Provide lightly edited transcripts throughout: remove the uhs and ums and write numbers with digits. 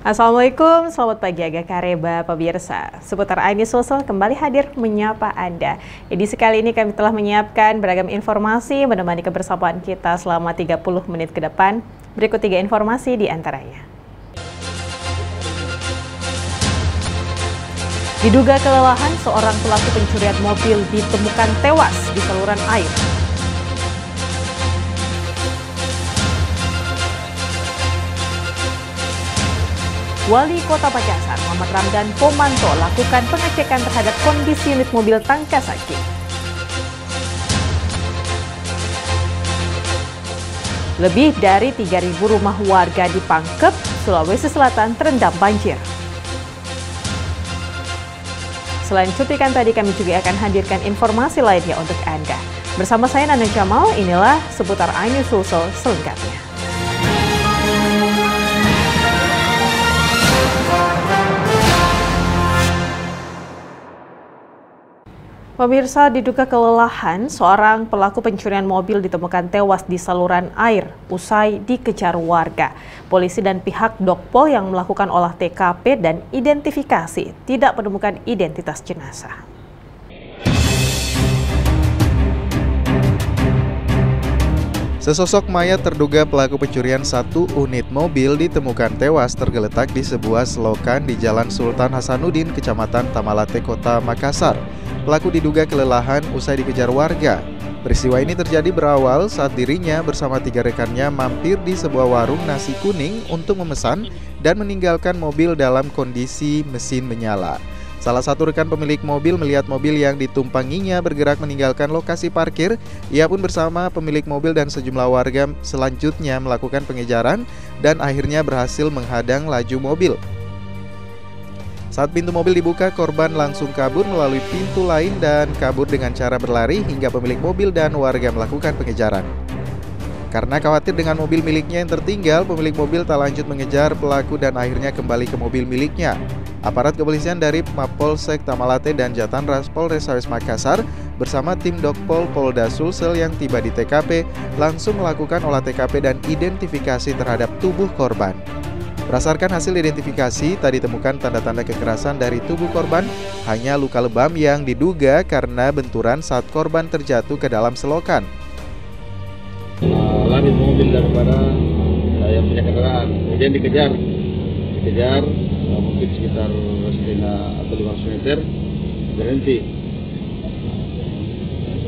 Assalamualaikum, selamat pagi Aga Kareba pemirsa. Seputar Ainis Sosial kembali hadir menyapa Anda. Edisi kali ini kami telah menyiapkan beragam informasi menemani kebersamaan kita selama 30 menit ke depan. Berikut 3 informasi di antaranya. Diduga kelelahan, seorang pelaku pencurian mobil ditemukan tewas di saluran air. Wali Kota Makassar, Muhammad Ramdan Pomanto, lakukan pengecekan terhadap kondisi unit mobil Tangkasaki. Lebih dari 3.000 rumah warga di Pangkep, Sulawesi Selatan terendam banjir. Selain cuplikan tadi, kami juga akan hadirkan informasi lainnya untuk Anda. Bersama saya Nana Jamal, inilah seputar Ainis Sosial selengkapnya. Pemirsa, diduga kelelahan, seorang pelaku pencurian mobil ditemukan tewas di saluran air usai dikejar warga. Polisi dan pihak Dokpol yang melakukan olah TKP dan identifikasi tidak menemukan identitas jenazah. Sesosok mayat terduga pelaku pencurian satu unit mobil ditemukan tewas tergeletak di sebuah selokan di Jalan Sultan Hasanuddin, Kecamatan Tamalate, Kota Makassar. Pelaku diduga kelelahan usai dikejar warga. Peristiwa ini terjadi berawal saat dirinya bersama 3 rekannya mampir di sebuah warung nasi kuning untuk memesan dan meninggalkan mobil dalam kondisi mesin menyala. Salah satu rekan pemilik mobil melihat mobil yang ditumpanginya bergerak meninggalkan lokasi parkir. Ia pun bersama pemilik mobil dan sejumlah warga selanjutnya melakukan pengejaran dan akhirnya berhasil menghadang laju mobil. Saat pintu mobil dibuka, korban langsung kabur melalui pintu lain dan kabur dengan cara berlari hingga pemilik mobil dan warga melakukan pengejaran. Karena khawatir dengan mobil miliknya yang tertinggal, pemilik mobil tak lanjut mengejar pelaku dan akhirnya kembali ke mobil miliknya. Aparat kepolisian dari Mapolsek Tamalate dan Jatanras Polrestabes Makassar bersama tim Dokpol Polda Sulsel yang tiba di TKP langsung melakukan olah TKP dan identifikasi terhadap tubuh korban. Berdasarkan hasil identifikasi, tak ditemukan tanda-tanda kekerasan dari tubuh korban, hanya luka lebam yang diduga karena benturan saat korban terjatuh ke dalam selokan. Lari mobil daripada yang punya kendaraan, kemudian dikejar mungkin sekitar setengah atau 500 meter, berhenti.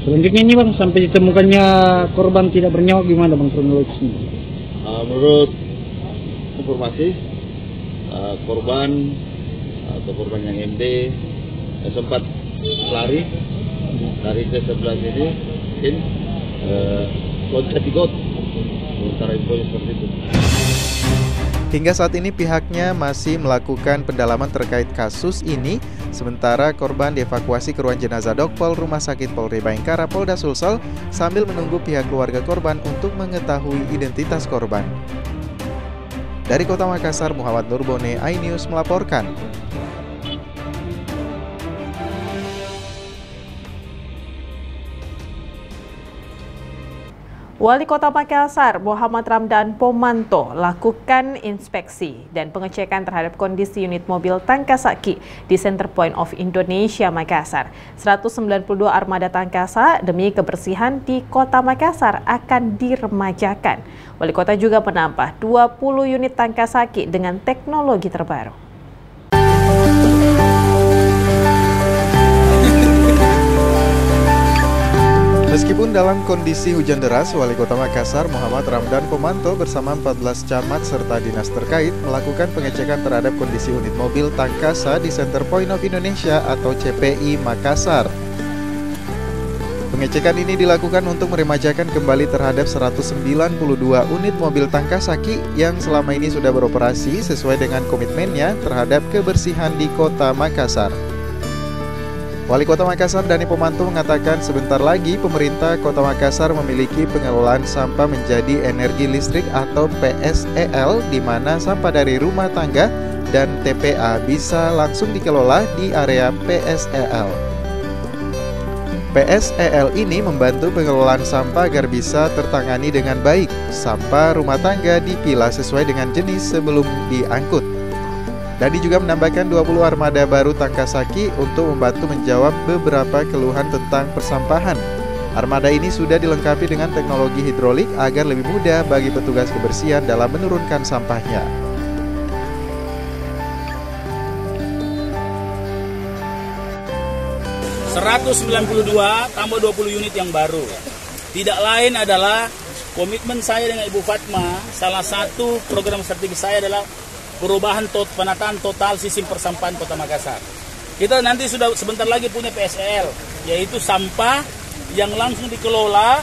Selanjutnya ini bang, sampai ditemukannya korban tidak bernyawa gimana bang kronologisnya? Menurut informasi korban yang MD sempat lari dari ke sebelah sini, mungkin loncat di got, sementara info seperti itu. Hingga saat ini pihaknya masih melakukan pendalaman terkait kasus ini, sementara korban dievakuasi ke ruang jenazah Dokpol Rumah Sakit Polri Bayangkara Polda Sulsel sambil menunggu pihak keluarga korban untuk mengetahui identitas korban. Dari Kota Makassar, Muhammad Nurbone, iNews melaporkan. Wali Kota Makassar, Muhammad Ramdan Pomanto, lakukan inspeksi dan pengecekan terhadap kondisi unit mobil Tangkasaki di Center Point of Indonesia, Makassar. 192 armada Tangkasa demi kebersihan di Kota Makassar akan diremajakan. Wali Kota juga menambah 20 unit Tangkasaki dengan teknologi terbaru. Meskipun dalam kondisi hujan deras, Wali Kota Makassar Muhammad Ramdan Pomanto bersama 14 camat serta dinas terkait melakukan pengecekan terhadap kondisi unit mobil Tangkasa di Center Point of Indonesia atau CPI Makassar. Pengecekan ini dilakukan untuk meremajakan kembali terhadap 192 unit mobil Tangkasaki yang selama ini sudah beroperasi sesuai dengan komitmennya terhadap kebersihan di Kota Makassar. Wali Kota Makassar Dani Pomanto mengatakan sebentar lagi pemerintah Kota Makassar memiliki pengelolaan sampah menjadi energi listrik atau PSEL, di mana sampah dari rumah tangga dan TPA bisa langsung dikelola di area PSEL. PSEL ini membantu pengelolaan sampah agar bisa tertangani dengan baik. Sampah rumah tangga dipilah sesuai dengan jenis sebelum diangkut. Dadi juga menambahkan 20 armada baru Tangkasaki untuk membantu menjawab beberapa keluhan tentang persampahan. Armada ini sudah dilengkapi dengan teknologi hidrolik agar lebih mudah bagi petugas kebersihan dalam menurunkan sampahnya. ...192 tambah 20 unit yang baru. Tidak lain adalah komitmen saya dengan Ibu Fatma. Salah satu program strategi saya adalah perubahan penataan total sistem persampahan Kota Makassar. Kita nanti sudah sebentar lagi punya PSL, yaitu sampah yang langsung dikelola,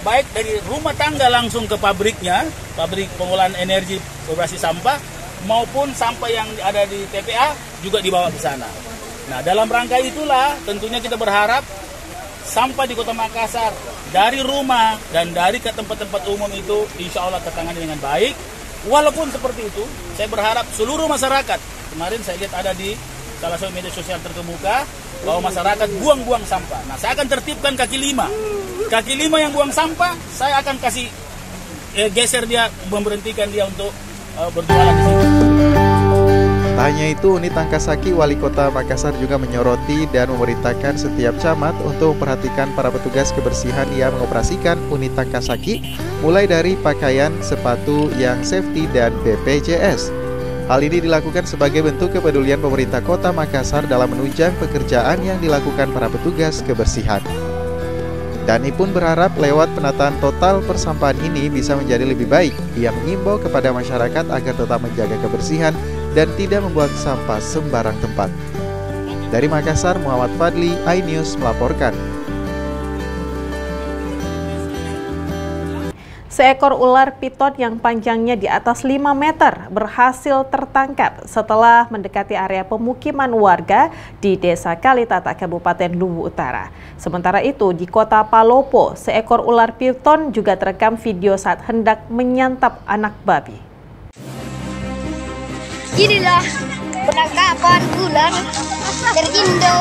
baik dari rumah tangga langsung ke pabriknya, pabrik pengolahan energi beberapa sampah, maupun sampah yang ada di TPA juga dibawa ke sana. Nah, dalam rangka itulah tentunya kita berharap sampah di Kota Makassar dari rumah dan dari ke tempat-tempat umum itu insya Allah tertangani dengan baik. Walaupun seperti itu, saya berharap seluruh masyarakat, kemarin saya lihat ada di salah satu media sosial terkemuka, bahwa masyarakat buang-buang sampah. Nah, saya akan tertibkan kaki lima. Kaki lima yang buang sampah, saya akan kasih geser dia, memberhentikan dia untuk berjualan di sini. Tak hanya itu, unit Tangkasaki Wali Kota Makassar juga menyoroti dan memerintahkan setiap camat untuk memperhatikan para petugas kebersihan yang mengoperasikan unit Tangkasaki, mulai dari pakaian, sepatu yang safety, dan BPJS. Hal ini dilakukan sebagai bentuk kepedulian pemerintah Kota Makassar dalam menunjang pekerjaan yang dilakukan para petugas kebersihan. Dani pun berharap lewat penataan total persampahan ini bisa menjadi lebih baik. Ia mengimbau kepada masyarakat agar tetap menjaga kebersihan dan tidak membuang sampah sembarang tempat. Dari Makassar, Muhammad Fadli, iNews melaporkan. Seekor ular piton yang panjangnya di atas 5 meter berhasil tertangkap setelah mendekati area pemukiman warga di Desa Kalitata, Kabupaten Luwu Utara. Sementara itu, di Kota Palopo, seekor ular piton juga terekam video saat hendak menyantap anak babi. Inilah penangkapan ular dari Indo.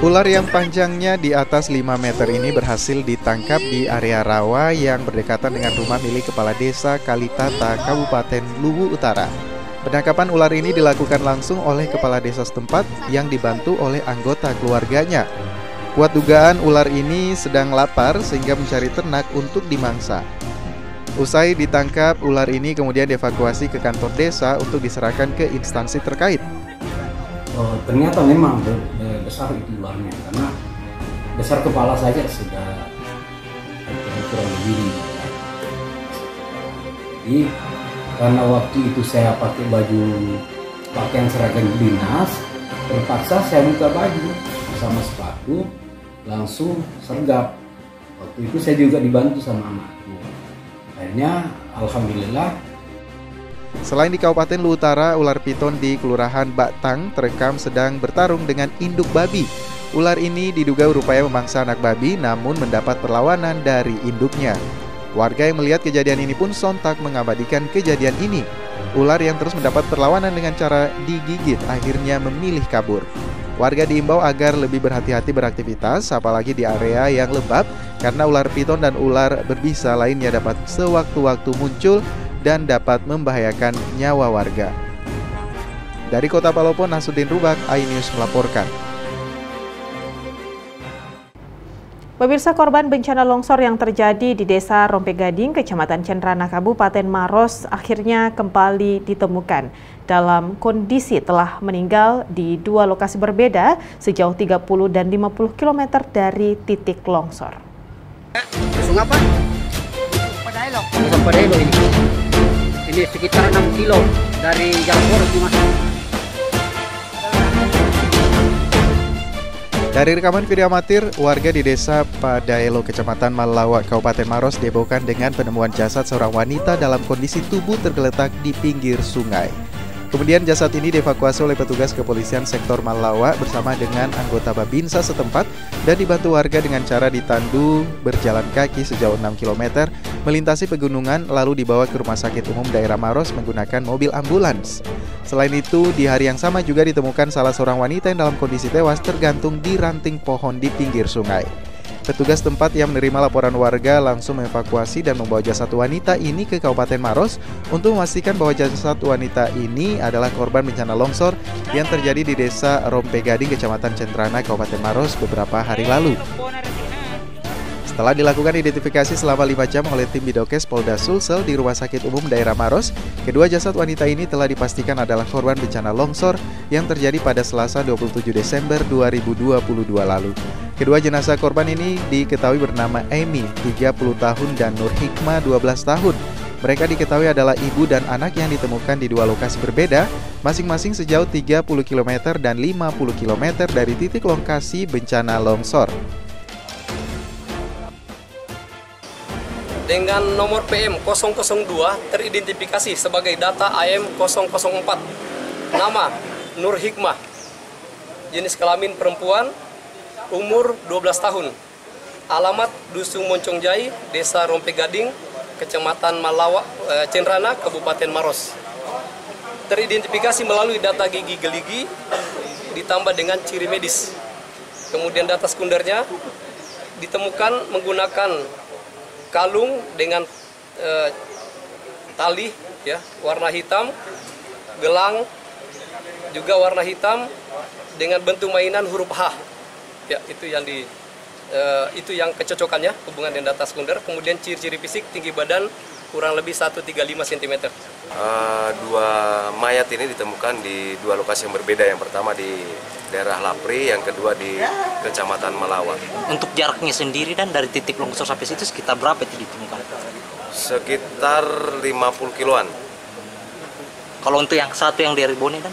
Ular yang panjangnya di atas 5 meter ini berhasil ditangkap di area rawa yang berdekatan dengan rumah milik Kepala Desa Kalitata, Kabupaten Luwu Utara. Penangkapan ular ini dilakukan langsung oleh Kepala Desa setempat yang dibantu oleh anggota keluarganya. Kuat dugaan ular ini sedang lapar sehingga mencari ternak untuk dimangsa. Usai ditangkap, ular ini kemudian dievakuasi ke kantor desa untuk diserahkan ke instansi terkait. Ternyata memang besar itu ularnya, karena besar kepala saja sudah kurang lebih. Jadi karena waktu itu saya pakai pakaian seragam dinas, terpaksa saya buka baju sama sepatu, langsung sergap. Waktu itu saya juga dibantu sama anakku. Akhirnya alhamdulillah. Selain di Kabupaten Luwu Utara, ular piton di Kelurahan Baktang terekam sedang bertarung dengan induk babi. Ular ini diduga berupaya memangsa anak babi namun mendapat perlawanan dari induknya. Warga yang melihat kejadian ini pun sontak mengabadikan kejadian ini. Ular yang terus mendapat perlawanan dengan cara digigit akhirnya memilih kabur. Warga diimbau agar lebih berhati-hati beraktivitas, apalagi di area yang lembab, karena ular piton dan ular berbisa lainnya dapat sewaktu-waktu muncul dan dapat membahayakan nyawa warga. Dari Kota Palopo, Nasruddin Rubak, iNews melaporkan. Pemirsa, korban bencana longsor yang terjadi di Desa Rompegading, Kecamatan Cenrana, Kabupaten Maros akhirnya kembali ditemukan dalam kondisi telah meninggal di dua lokasi berbeda sejauh 30 dan 50 km dari titik longsor. Sungai apa? Padailo. Padailo ini. Ini sekitar 6 kilo dari Jalan Boros Mas. Dari rekaman video amatir, warga di Desa Padailo, Kecamatan Malawa, Kabupaten Maros dihebohkan dengan penemuan jasad seorang wanita dalam kondisi tubuh tergeletak di pinggir sungai. Kemudian jasad ini dievakuasi oleh petugas kepolisian sektor Malawa bersama dengan anggota Babinsa setempat dan dibantu warga dengan cara ditandu berjalan kaki sejauh 6 km melintasi pegunungan lalu dibawa ke Rumah Sakit Umum Daerah Maros menggunakan mobil ambulans. Selain itu, di hari yang sama juga ditemukan salah seorang wanita yang dalam kondisi tewas tergantung di ranting pohon di pinggir sungai. Petugas tempat yang menerima laporan warga langsung mengevakuasi dan membawa jasad wanita ini ke Kabupaten Maros untuk memastikan bahwa jasad wanita ini adalah korban bencana longsor yang terjadi di Desa Rompegading, Kecamatan Centrana, Kabupaten Maros beberapa hari lalu. Setelah dilakukan identifikasi selama 5 jam oleh tim Bidokes Polda Sulsel di Rumah Sakit Umum Daerah Maros, kedua jasad wanita ini telah dipastikan adalah korban bencana longsor yang terjadi pada Selasa 27 Desember 2022 lalu. Kedua jenazah korban ini diketahui bernama Amy, 30 tahun, dan Nur Hikmah, 12 tahun. Mereka diketahui adalah ibu dan anak yang ditemukan di dua lokasi berbeda, masing-masing sejauh 30 km dan 50 km dari titik lokasi bencana longsor. Dengan nomor PM 002 teridentifikasi sebagai data AM 004. Nama Nur Hikmah, jenis kelamin perempuan, umur 12 tahun. Alamat Dusun Moncong-Jai, Desa Rompegading, Kecamatan Centrana, Kabupaten Maros. Teridentifikasi melalui data gigi geligi ditambah dengan ciri medis. Kemudian data sekundernya ditemukan menggunakan kalung dengan tali ya warna hitam, gelang juga warna hitam dengan bentuk mainan huruf H. Ya, itu yang kecocokannya hubungan dengan data sekunder. Kemudian ciri-ciri fisik, tinggi badan kurang lebih 135 cm. Dua mayat ini ditemukan di dua lokasi yang berbeda. Yang pertama di daerah Lapri, yang kedua di Kecamatan Malawa. Untuk jaraknya sendiri dan dari titik longsor sampai situ sekitar berapa itu ditemukan? Sekitar 50 kiloan. Kalau untuk yang satu yang dari Bone kan?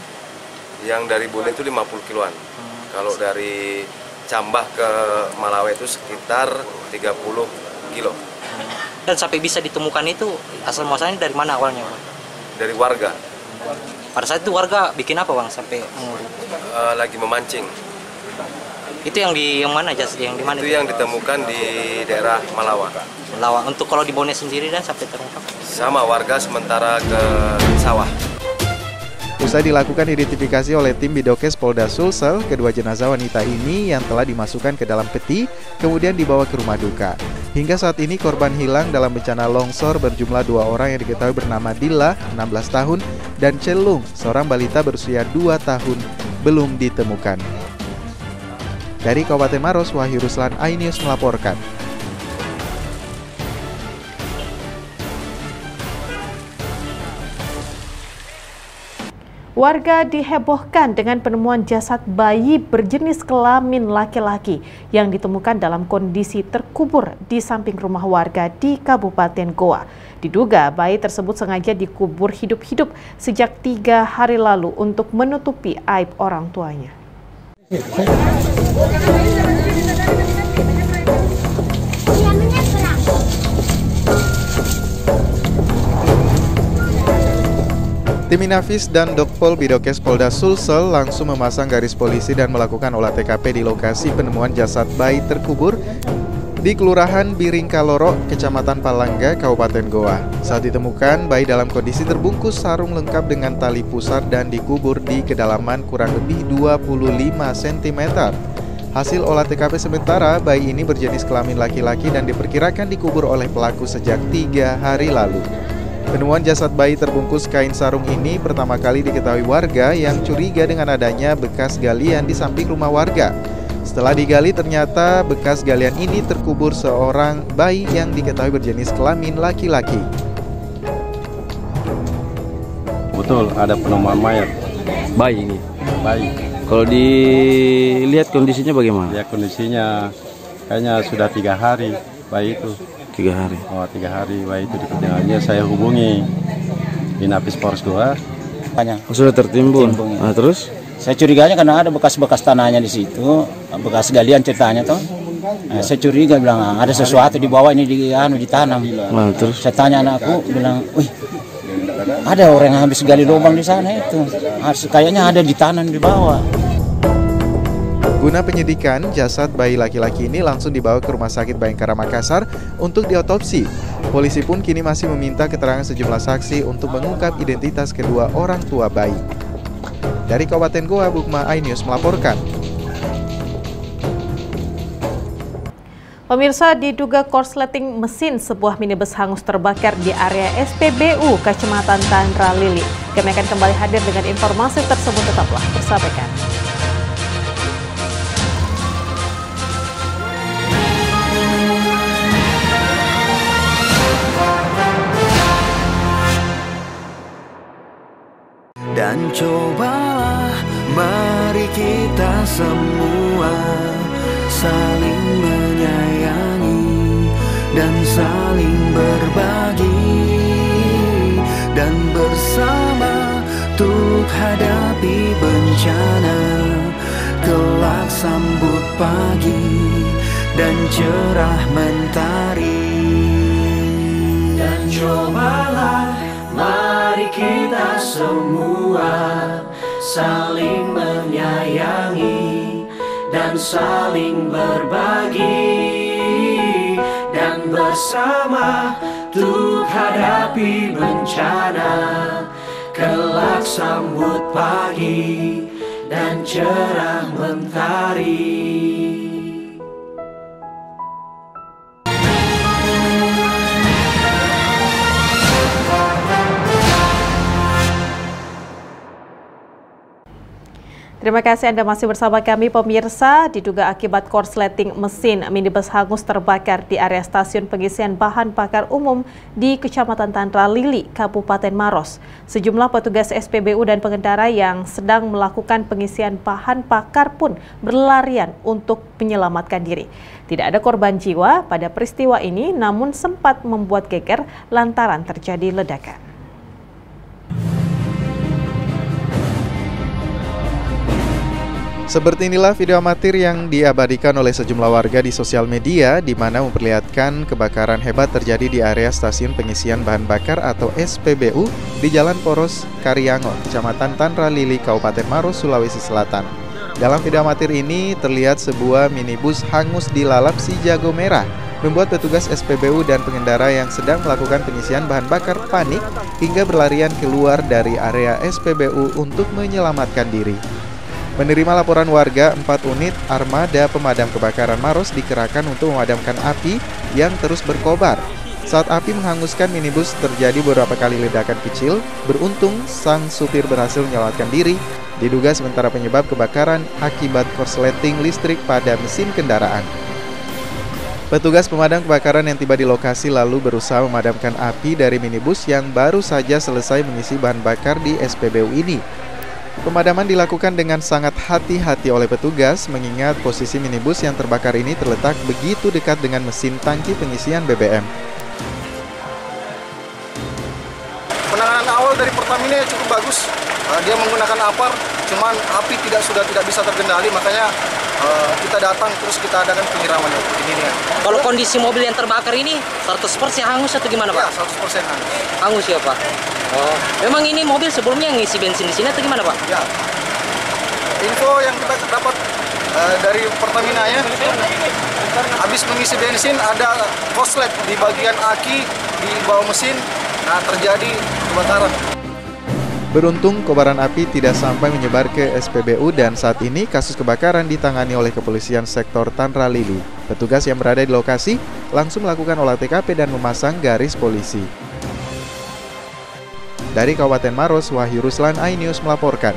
Yang dari Bone itu 50 kiloan. Kalau dari Cambah ke Malawa itu sekitar 30 kilo. Dan sampai bisa ditemukan itu asal muasalnya dari mana awalnya, Bang? Dari warga. Pada saat itu warga bikin apa, Bang, sampai lagi memancing. Itu yang di mana yang di mana? Itu yang ditemukan di daerah Malawa. Malawa. Untuk kalau di Bone sendiri dan sampai terungkap? Sama, warga sementara ke sawah. Usai dilakukan identifikasi oleh tim Bidokes Polda Sulsel, kedua jenazah wanita ini yang telah dimasukkan ke dalam peti kemudian dibawa ke rumah duka. Hingga saat ini korban hilang dalam bencana longsor berjumlah 2 orang yang diketahui bernama Dilla, 16 tahun, dan Celung, seorang balita berusia 2 tahun, belum ditemukan. Dari Kabupaten Maros, Wahyu Ruslan, iNews melaporkan. Warga dihebohkan dengan penemuan jasad bayi berjenis kelamin laki-laki yang ditemukan dalam kondisi terkubur di samping rumah warga di Kabupaten Goa. Diduga bayi tersebut sengaja dikubur hidup-hidup sejak 3 hari lalu untuk menutupi aib orang tuanya. Tim Inafis dan Dokpol Bidokes Polda Sulsel langsung memasang garis polisi dan melakukan olah TKP di lokasi penemuan jasad bayi terkubur di Kelurahan Biringkaloro, Kecamatan Palangga, Kabupaten Goa. Saat ditemukan, bayi dalam kondisi terbungkus sarung lengkap dengan tali pusar dan dikubur di kedalaman kurang lebih 25 cm. Hasil olah TKP sementara, bayi ini berjenis kelamin laki-laki dan diperkirakan dikubur oleh pelaku sejak 3 hari lalu. Penemuan jasad bayi terbungkus kain sarung ini pertama kali diketahui warga yang curiga dengan adanya bekas galian di samping rumah warga. Setelah digali, ternyata bekas galian ini terkubur seorang bayi yang diketahui berjenis kelamin laki-laki. Betul, ada penemuan mayat bayi ini. Bayi. Kalau dilihat kondisinya bagaimana? Ya, kondisinya kayaknya sudah 3 hari bayi itu. 3 hari. Oh, 3 hari bayi itu diketinggalannya. Saya hubungi Inafis Polres Goa. Sudah tertimbun. Nah, terus? Saya curiganya karena ada bekas-bekas tanahnya di situ, bekas galian ceritanya toh. Nah, saya curiga bilang ada sesuatu di bawah ini ditanam. Nah, terus? Saya tanya anakku, bilang, wih, ada orang yang habis gali lubang di sana itu. Kayaknya ada ditanam di bawah. Guna penyidikan, jasad bayi laki-laki ini langsung dibawa ke Rumah Sakit Bayangkara Makassar untuk diotopsi. Polisi pun kini masih meminta keterangan sejumlah saksi untuk mengungkap identitas kedua orang tua bayi. Dari Kabupaten Goa, Bukma, iNews melaporkan. Pemirsa, diduga korsleting mesin sebuah minibus hangus terbakar di area SPBU Kecamatan Tanra Lili. Kami akan kembali hadir dengan informasi tersebut, tetaplah bersama kami. Dan cobalah mari kita semua saling menyayangi dan saling berbagi, dan bersama untuk hadapi bencana, kelak sambut pagi dan cerah mentari. Dan cobalah mari kita semua saling menyayangi dan saling berbagi, dan bersama untuk hadapi bencana, kelak sambut pagi dan cerah mentari. Terima kasih Anda masih bersama kami, pemirsa. Diduga akibat korsleting mesin, minibus hangus terbakar di area stasiun pengisian bahan bakar umum di Kecamatan Tanra Lili, Kabupaten Maros. Sejumlah petugas SPBU dan pengendara yang sedang melakukan pengisian bahan bakar pun berlarian untuk menyelamatkan diri. Tidak ada korban jiwa pada peristiwa ini, namun sempat membuat geger lantaran terjadi ledakan. Seperti inilah video amatir yang diabadikan oleh sejumlah warga di sosial media, di mana memperlihatkan kebakaran hebat terjadi di area stasiun pengisian bahan bakar atau SPBU di Jalan Poros Karyangon, Kecamatan Tanra Lili, Kabupaten Maros, Sulawesi Selatan. Dalam video amatir ini terlihat sebuah minibus hangus dilalap si jago merah, membuat petugas SPBU dan pengendara yang sedang melakukan pengisian bahan bakar panik hingga berlarian keluar dari area SPBU untuk menyelamatkan diri. Menerima laporan warga, 4 unit armada pemadam kebakaran Maros dikerahkan untuk memadamkan api yang terus berkobar. Saat api menghanguskan minibus, terjadi beberapa kali ledakan kecil. Beruntung, sang supir berhasil menyelamatkan diri. Diduga sementara penyebab kebakaran akibat korsleting listrik pada mesin kendaraan. Petugas pemadam kebakaran yang tiba di lokasi lalu berusaha memadamkan api dari minibus yang baru saja selesai mengisi bahan bakar di SPBU ini. Pemadaman dilakukan dengan sangat hati-hati oleh petugas mengingat posisi minibus yang terbakar ini terletak begitu dekat dengan mesin tangki pengisian BBM. Penanganan awal dari Pertamina cukup bagus. Dia menggunakan APAR, cuman api tidak bisa terkendali, makanya kita datang terus kita adakan penyiraman ini. Kalau kondisi mobil yang terbakar ini 100% hangus atau gimana, Pak? Ya, 100% hangus. Hangus ya, Pak? Oh, memang ini mobil sebelumnya ngisi bensin di sini atau gimana, Pak? Ya. Info yang kita dapat dari Pertamina ya, habis mengisi bensin ada korslet di bagian aki di bawah mesin, nah terjadi kebakaran. Beruntung kobaran api tidak sampai menyebar ke SPBU dan saat ini kasus kebakaran ditangani oleh Kepolisian Sektor Tanra Lili. Petugas yang berada di lokasi langsung melakukan olah TKP dan memasang garis polisi. Dari Kabupaten Maros, Wahyu Ruslan, iNews melaporkan.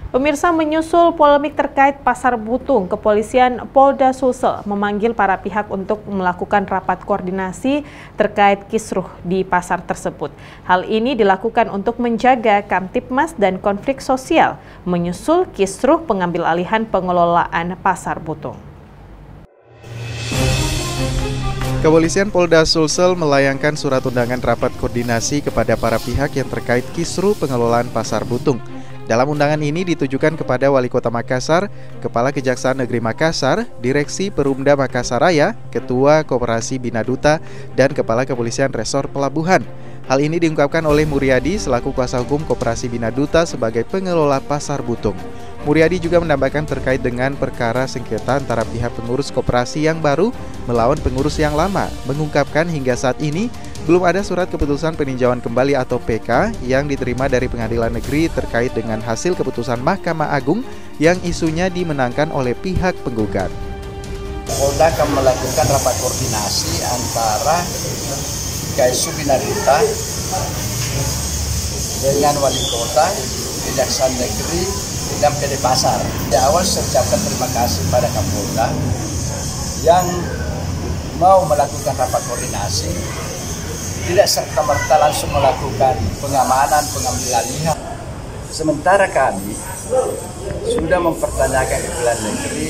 Pemirsa, menyusul polemik terkait Pasar Butung, Kepolisian Polda Sulsel memanggil para pihak untuk melakukan rapat koordinasi terkait kisruh di pasar tersebut. Hal ini dilakukan untuk menjaga Kamtibmas dan konflik sosial, menyusul kisruh pengambil alihan pengelolaan Pasar Butung. Kepolisian Polda Sulsel melayangkan surat undangan rapat koordinasi kepada para pihak yang terkait kisruh pengelolaan Pasar Butung. Dalam undangan ini ditujukan kepada Wali Kota Makassar, Kepala Kejaksaan Negeri Makassar, Direksi Perumda Makassar Raya, Ketua Koperasi Bina Duta, dan Kepala Kepolisian Resor Pelabuhan. Hal ini diungkapkan oleh Muryadi selaku kuasa hukum Koperasi Bina Duta sebagai pengelola Pasar Butung. Muryadi juga menambahkan terkait dengan perkara sengketa antara pihak pengurus koperasi yang baru melawan pengurus yang lama, mengungkapkan hingga saat ini belum ada surat keputusan peninjauan kembali atau PK yang diterima dari Pengadilan Negeri terkait dengan hasil keputusan Mahkamah Agung yang isunya dimenangkan oleh pihak penggugat. Polda akan melakukan rapat koordinasi antara KSU Binarita dengan wali kota, kejaksaan negeri, dan PD Pasar. Di awal saya ucapkan terima kasih pada Kapolda yang mau melakukan rapat koordinasi, tidak serta-merta langsung melakukan pengamanan, pengambilan lihat. Sementara kami sudah mempertanyakan ke pengadilan negeri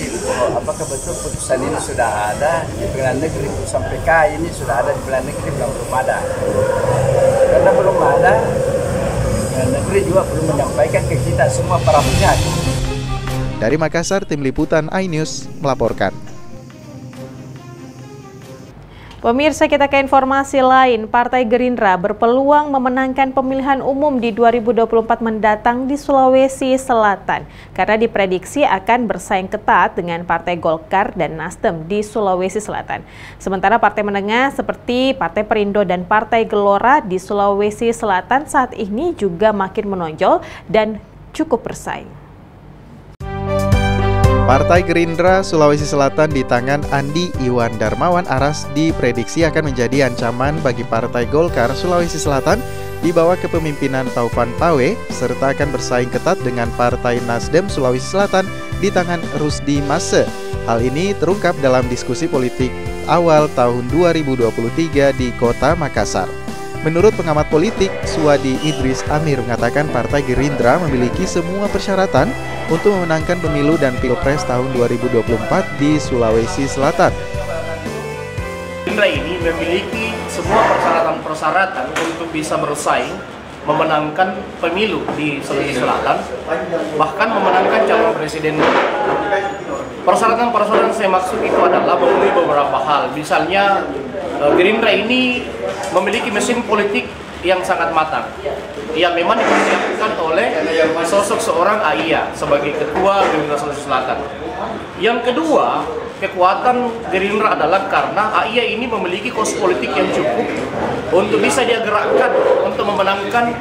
apakah betul putusan ini sudah ada di pengadilan negeri, putusan PK ini sudah ada di pengadilan negeri, belum ada. Karena belum ada, pengadilan negeri juga belum menyampaikan ke kita semua para pihak. Dari Makassar, Tim Liputan iNews melaporkan. Pemirsa, kita ke informasi lain. Partai Gerindra berpeluang memenangkan pemilihan umum di 2024 mendatang di Sulawesi Selatan karena diprediksi akan bersaing ketat dengan Partai Golkar dan Nasdem di Sulawesi Selatan. Sementara partai menengah seperti Partai Perindo dan Partai Gelora di Sulawesi Selatan saat ini juga makin menonjol dan cukup bersaing. Partai Gerindra Sulawesi Selatan di tangan Andi Iwan Darmawan Aras diprediksi akan menjadi ancaman bagi Partai Golkar Sulawesi Selatan di bawah kepemimpinan Taufan Pawe, serta akan bersaing ketat dengan Partai Nasdem Sulawesi Selatan di tangan Rusdi Mase. Hal ini terungkap dalam diskusi politik awal tahun 2023 di Kota Makassar. Menurut pengamat politik, Suwadi Idris Amir mengatakan Partai Gerindra memiliki semua persyaratan untuk memenangkan pemilu dan pilpres tahun 2024 di Sulawesi Selatan. Gerindra ini memiliki semua persyaratan untuk bisa bersaing memenangkan pemilu di Sulawesi Selatan, bahkan memenangkan calon presiden. Persyaratan saya maksud itu adalah memenuhi beberapa hal. Misalnya Gerindra ini memiliki mesin politik yang sangat matang, yang memang dipersiapkan oleh sosok seorang Aiya sebagai ketua Gerindra Sulawesi Selatan. Yang kedua, kekuatan Gerindra adalah karena Aiya ini memiliki kos politik yang cukup untuk bisa dia gerakkan untuk memenangkan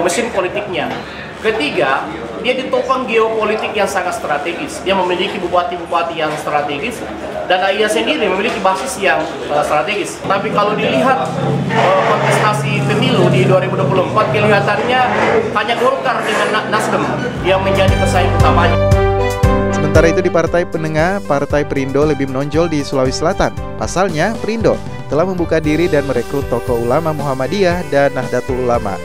mesin politiknya. Ketiga, dia ditopang geopolitik yang sangat strategis. Dia memiliki bupati-bupati yang strategis dan Aiya sendiri memiliki basis yang strategis. Tapi kalau dilihat kontestasi pemilu di 2024, kelihatannya hanya Golkar dengan Nasdem yang menjadi pesaing utamanya. Sementara itu di partai penengah, Partai Perindo lebih menonjol di Sulawesi Selatan. Pasalnya, Perindo telah membuka diri dan merekrut tokoh ulama Muhammadiyah dan Nahdlatul Ulama.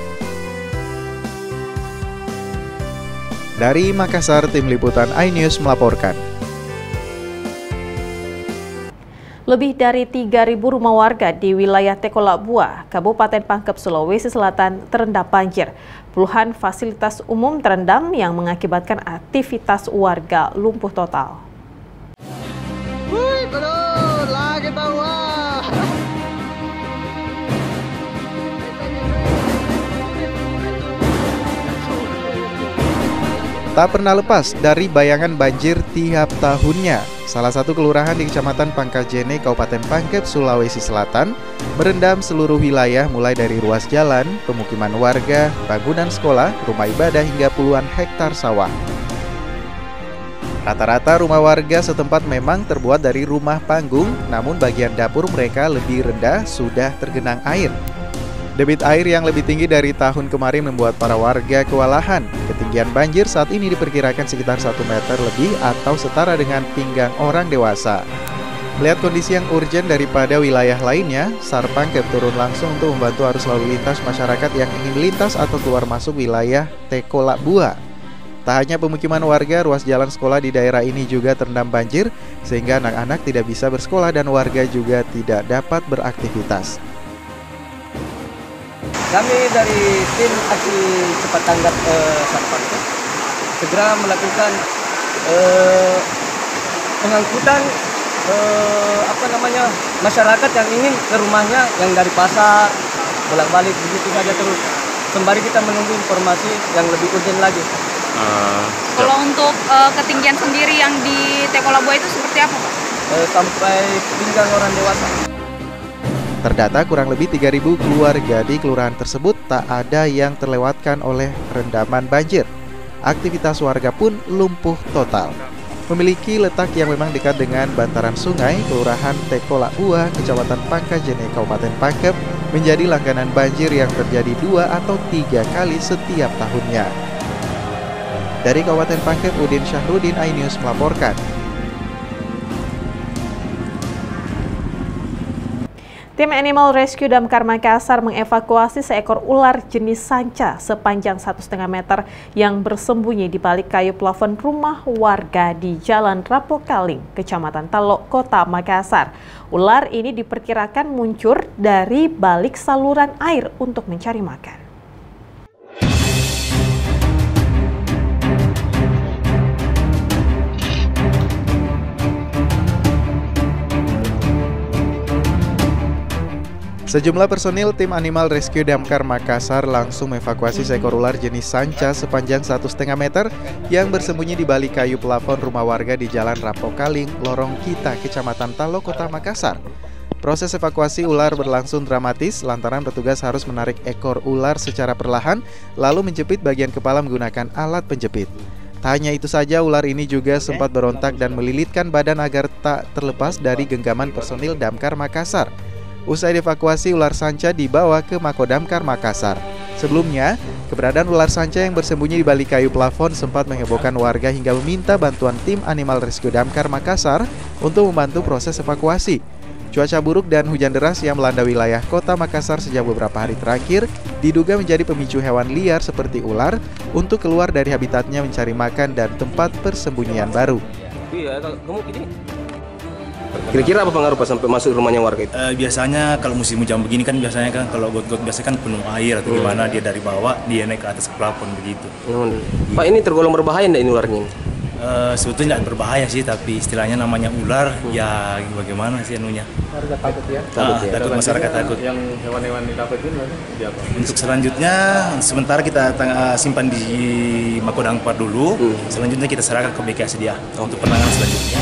Dari Makassar, Tim Liputan iNews melaporkan. Lebih dari 3.000 rumah warga di wilayah Tekolabua, Kabupaten Pangkep, Sulawesi Selatan terendam banjir. Puluhan fasilitas umum terendam yang mengakibatkan aktivitas warga lumpuh total. Tak pernah lepas dari bayangan banjir tiap tahunnya. Salah satu kelurahan di Kecamatan Pangkajene, Kabupaten Pangkep, Sulawesi Selatan, merendam seluruh wilayah mulai dari ruas jalan, pemukiman warga, bangunan sekolah, rumah ibadah hingga puluhan hektar sawah. Rata-rata rumah warga setempat memang terbuat dari rumah panggung, namun bagian dapur mereka lebih rendah sudah tergenang air. Debit air yang lebih tinggi dari tahun kemarin membuat para warga kewalahan. Ketinggian banjir saat ini diperkirakan sekitar 1 meter lebih atau setara dengan pinggang orang dewasa. Melihat kondisi yang urgent daripada wilayah lainnya, SAR Pangkep turun langsung untuk membantu arus lalu lintas masyarakat yang ingin melintas atau keluar masuk wilayah Tekolabua. Tak hanya pemukiman warga, ruas jalan sekolah di daerah ini juga terendam banjir, sehingga anak-anak tidak bisa bersekolah dan warga juga tidak dapat beraktivitas. Kami dari tim aksi cepat tanggap SAR Pangkep segera melakukan pengangkutan masyarakat yang ingin ke rumahnya, yang dari pasar bolak-balik begitu saja terus, sembari kita menunggu informasi yang lebih urgent lagi. Kalau untuk ketinggian sendiri yang di Tekolabua itu seperti apa, Pak? Sampai pinggang orang dewasa. Terdata kurang lebih 3.000 keluarga di kelurahan tersebut tak ada yang terlewatkan oleh rendaman banjir. Aktivitas warga pun lumpuh total. memiliki letak yang memang dekat dengan bantaran sungai, Kelurahan Tekolak Buah, Kecamatan Pangkajene, Kabupaten Pangkep, menjadi langganan banjir yang terjadi 2 atau 3 kali setiap tahunnya. Dari Kabupaten Pangkep, Udin Syahrudin, iNews melaporkan. Tim Animal Rescue Damkar Makassar mengevakuasi seekor ular jenis sanca sepanjang 1,5 meter yang bersembunyi di balik kayu plafon rumah warga di Jalan Rapokaling, Kecamatan Talok, Kota Makassar. Ular ini diperkirakan muncul dari balik saluran air untuk mencari makan. Sejumlah personil tim Animal Rescue Damkar Makassar langsung mengevakuasi seekor ular jenis sanca sepanjang 1,5 meter yang bersembunyi di balik kayu plafon rumah warga di Jalan Rapokaling, Lorong Kita, Kecamatan Talok, Kota Makassar. Proses evakuasi ular berlangsung dramatis lantaran petugas harus menarik ekor ular secara perlahan lalu menjepit bagian kepala menggunakan alat penjepit. Tak hanya itu saja, ular ini juga sempat berontak dan melilitkan badan agar tak terlepas dari genggaman personil Damkar Makassar. Usai dievakuasi, ular sanca dibawa ke Mako Damkar Makassar. Sebelumnya, keberadaan ular sanca yang bersembunyi di balik kayu plafon sempat menghebohkan warga hingga meminta bantuan tim Animal Rescue Damkar Makassar untuk membantu proses evakuasi. Cuaca buruk dan hujan deras yang melanda wilayah Kota Makassar sejak beberapa hari terakhir diduga menjadi pemicu hewan liar seperti ular untuk keluar dari habitatnya mencari makan dan tempat persembunyian baru. Iya, kamu gini. Kira-kira apa pengaruh Pak sampai masuk rumahnya warga itu? Biasanya kalau musim hujan begini kan biasanya kan kalau got-got biasanya kan penuh air atau gimana, dia dari bawah dia naik ke atas plafon begitu. Pak, ini tergolong berbahaya enggak ini ularnya? Sebetulnya tidak berbahaya sih, tapi istilahnya namanya ular, ya bagaimana sih anunya? Warga takut ya? Takut masyarakat takut. Yang hewan-hewan didapat ini apa? Untuk selanjutnya, sementara kita simpan di Mako Damkar dulu, selanjutnya kita serahkan ke BKSDA untuk penanganan selanjutnya.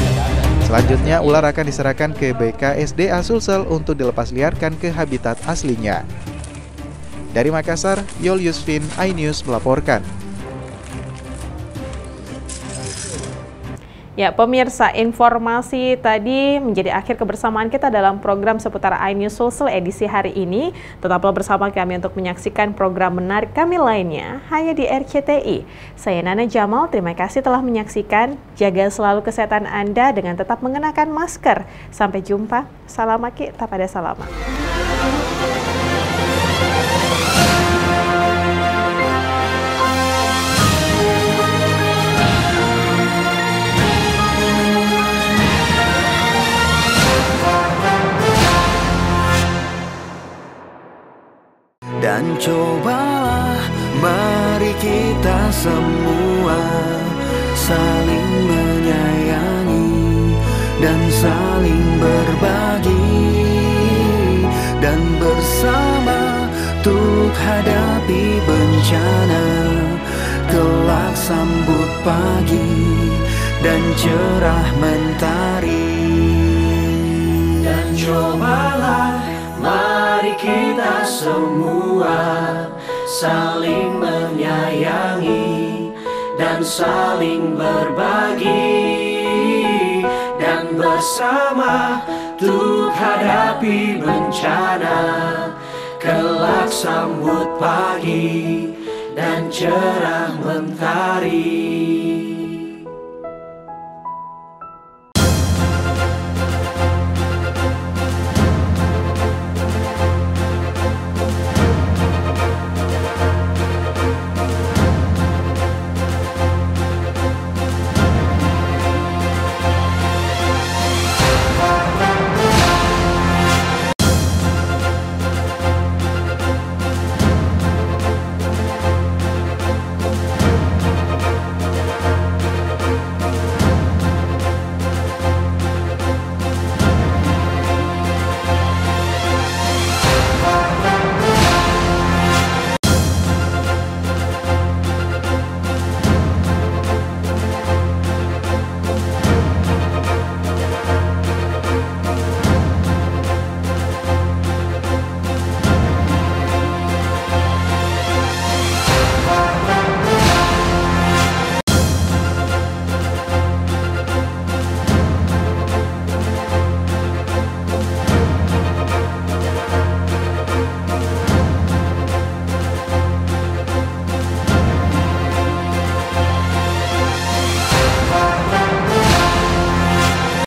Selanjutnya, ular akan diserahkan ke BKSDA Sulsel untuk dilepas liarkan ke habitat aslinya. Dari Makassar, Yol Yusfin, iNews melaporkan. Ya, pemirsa, informasi tadi menjadi akhir kebersamaan kita dalam program seputar iNews Sulsel edisi hari ini. Tetaplah bersama kami untuk menyaksikan program menarik kami lainnya hanya di RCTI. Saya Nana Jamal, terima kasih telah menyaksikan. Jaga selalu kesehatan Anda dengan tetap mengenakan masker. Sampai jumpa. Salam Aki, tapada salama. Dan cobalah mari kita semua saling menyayangi dan saling berbagi dan bersama untuk hadapi bencana. Kelak sambut pagi dan cerah mentari. Dan cobalah mari kita semua saling menyayangi dan saling berbagi dan bersama untuk hadapi bencana. Kelak sambut pagi dan cerah mentari.